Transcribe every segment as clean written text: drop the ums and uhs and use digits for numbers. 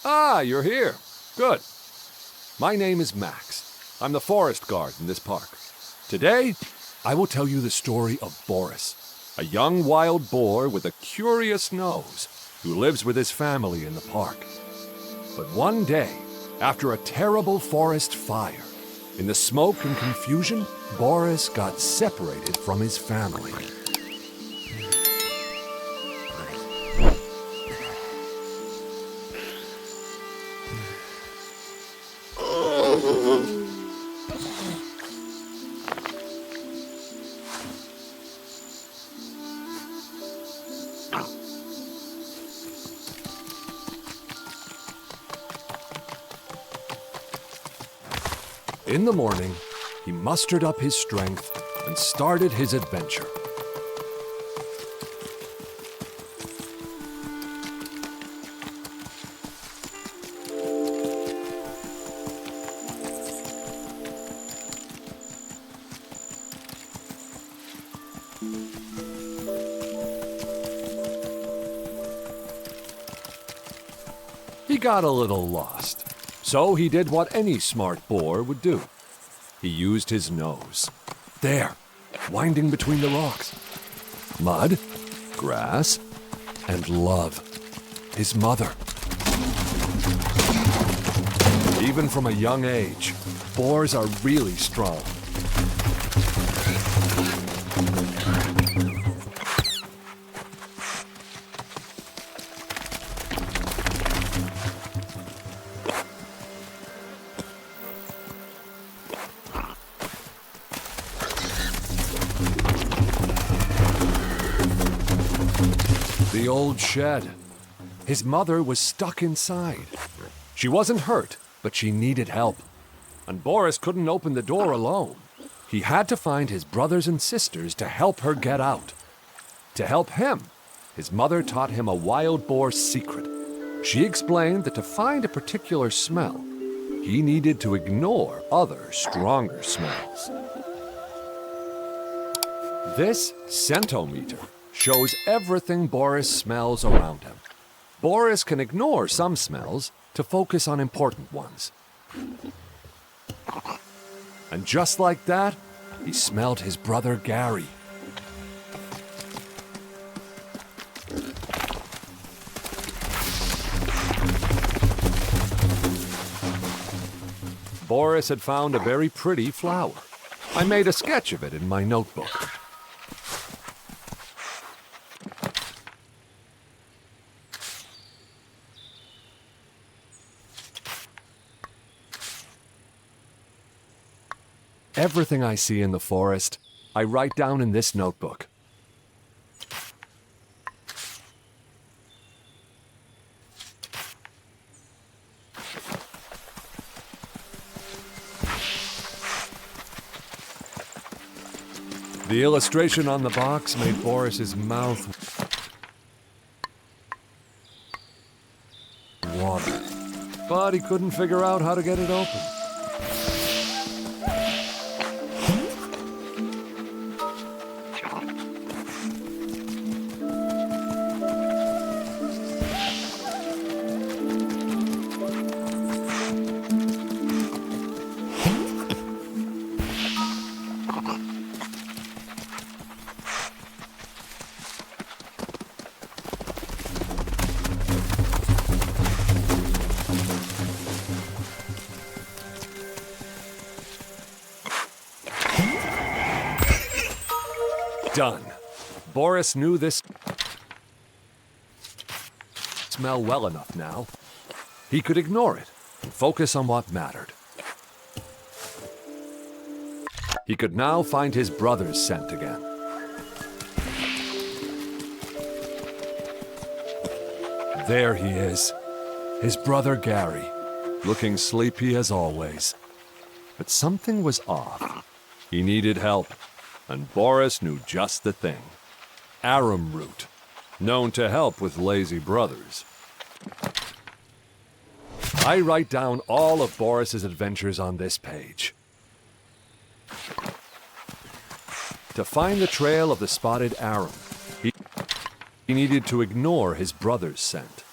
Ah, you're here. Good. My name is Max. I'm the forest guard in this park. Today, I will tell you the story of Boris, a young wild boar with a curious nose who lives with his family in the park. But one day, after a terrible forest fire, in the smoke and confusion, Boris got separated from his family. In the morning, he mustered up his strength and started his adventure. He got a little lost. So he did what any smart boar would do. He used his nose. There, winding between the rocks. Mud, grass, and love. His mother. Even from a young age, boars are really strong. The old shed. His mother was stuck inside. She wasn't hurt, but she needed help. And Boris couldn't open the door alone. He had to find his brothers and sisters to help her get out. To help him, his mother taught him a wild boar's secret. She explained that to find a particular smell, he needed to ignore other, stronger smells. This scentometer shows everything Boris smells around him. Boris can ignore some smells to focus on important ones. And just like that, he smelled his brother Gary. Boris had found a very pretty flower. I made a sketch of it in my notebook. Everything I see in the forest, I write down in this notebook. The illustration on the box made Boris's mouth water, but he couldn't figure out how to get it open. Done. Boris knew this smell well enough now. He could ignore it and focus on what mattered. He could now find his brother's scent again. There he is, his brother Gary, looking sleepy as always. But something was off. He needed help. And Boris knew just the thing. Arum root, known to help with lazy brothers. I write down all of Boris's adventures on this page. To find the trail of the spotted arum, he needed to ignore his brother's scent.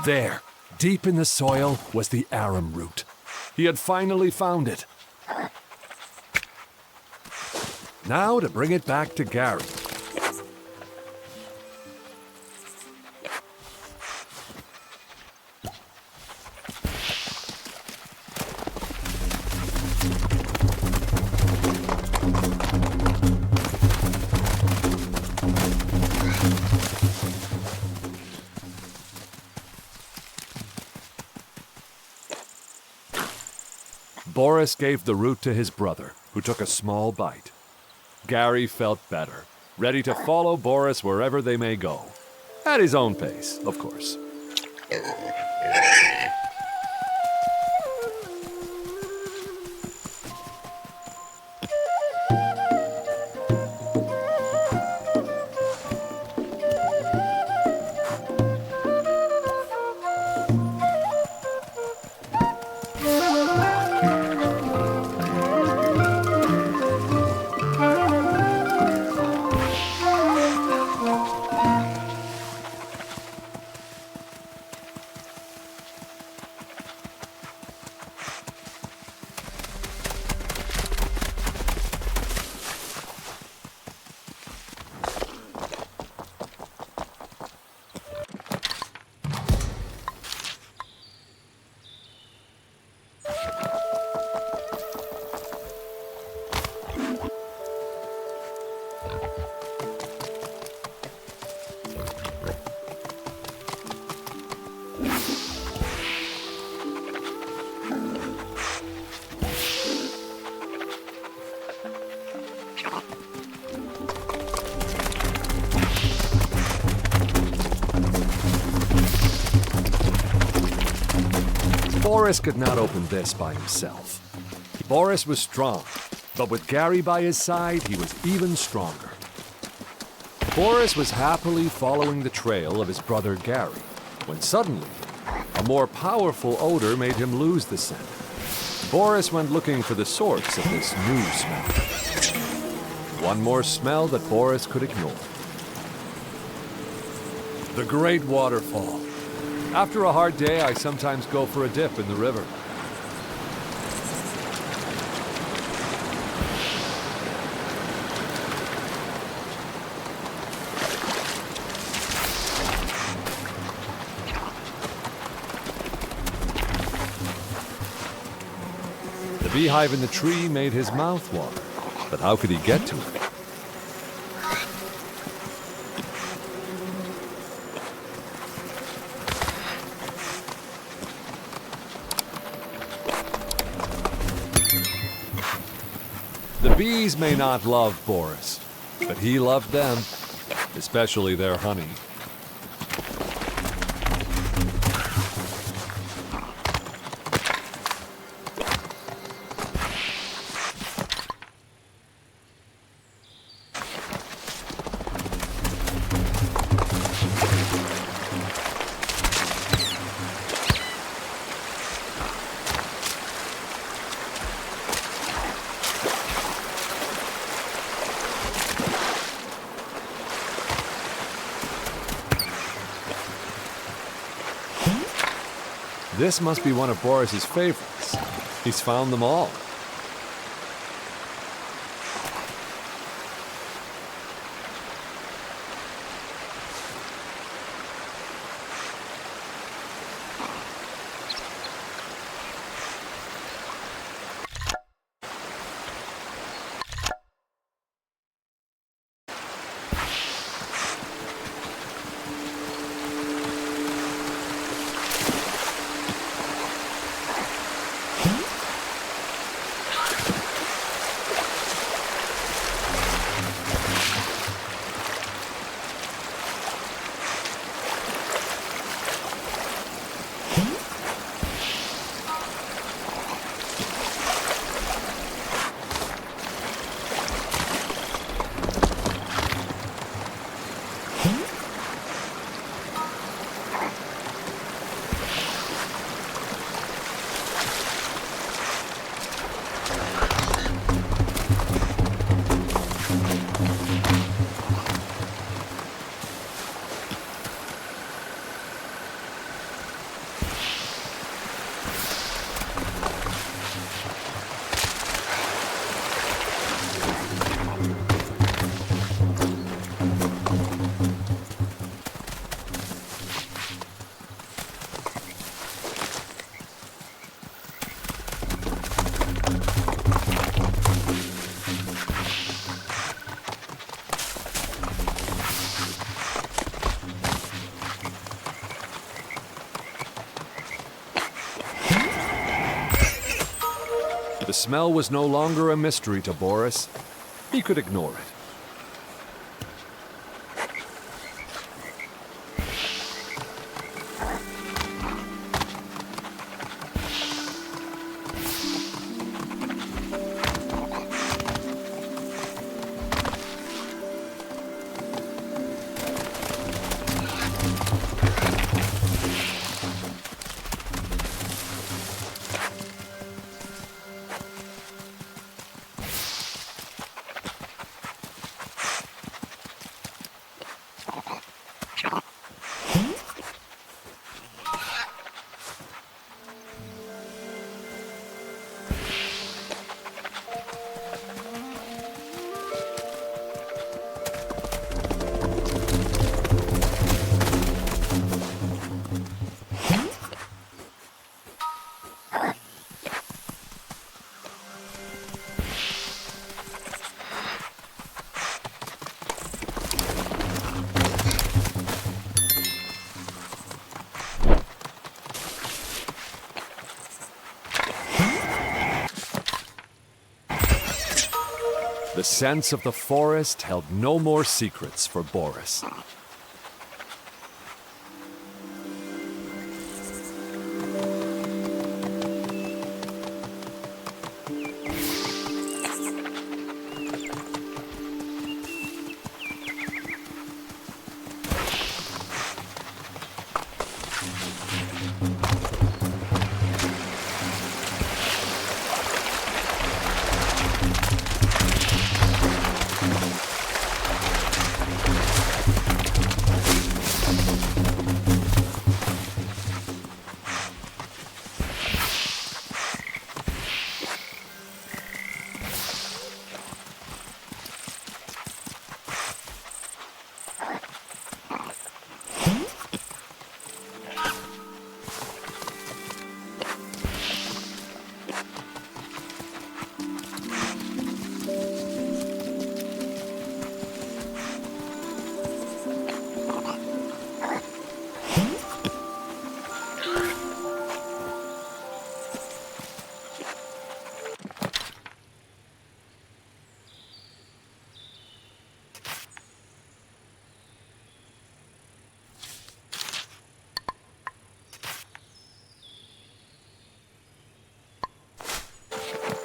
There, deep in the soil, was the arum root. He had finally found it. Now to bring it back to Gary. Boris gave the root to his brother, who took a small bite. Gary felt better, ready to follow Boris wherever they may go. At his own pace, of course. Boris could not open this by himself. Boris was strong, but with Gary by his side, he was even stronger. Boris was happily following the trail of his brother Gary, when suddenly, a more powerful odor made him lose the scent. Boris went looking for the source of this new smell. One more smell that Boris could ignore. The great waterfall. After a hard day, I sometimes go for a dip in the river. The beehive in the tree made his mouth water, but how could he get to it? The bees may not love Boris, but he loved them, especially their honey. This must be one of Boris's favorites. He's found them all. smell was no longer a mystery to Boris. He could ignore it. The sense of the forest held no more secrets for Boris.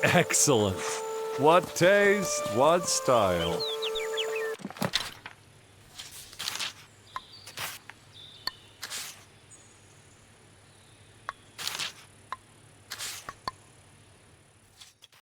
Excellent. What taste, what style.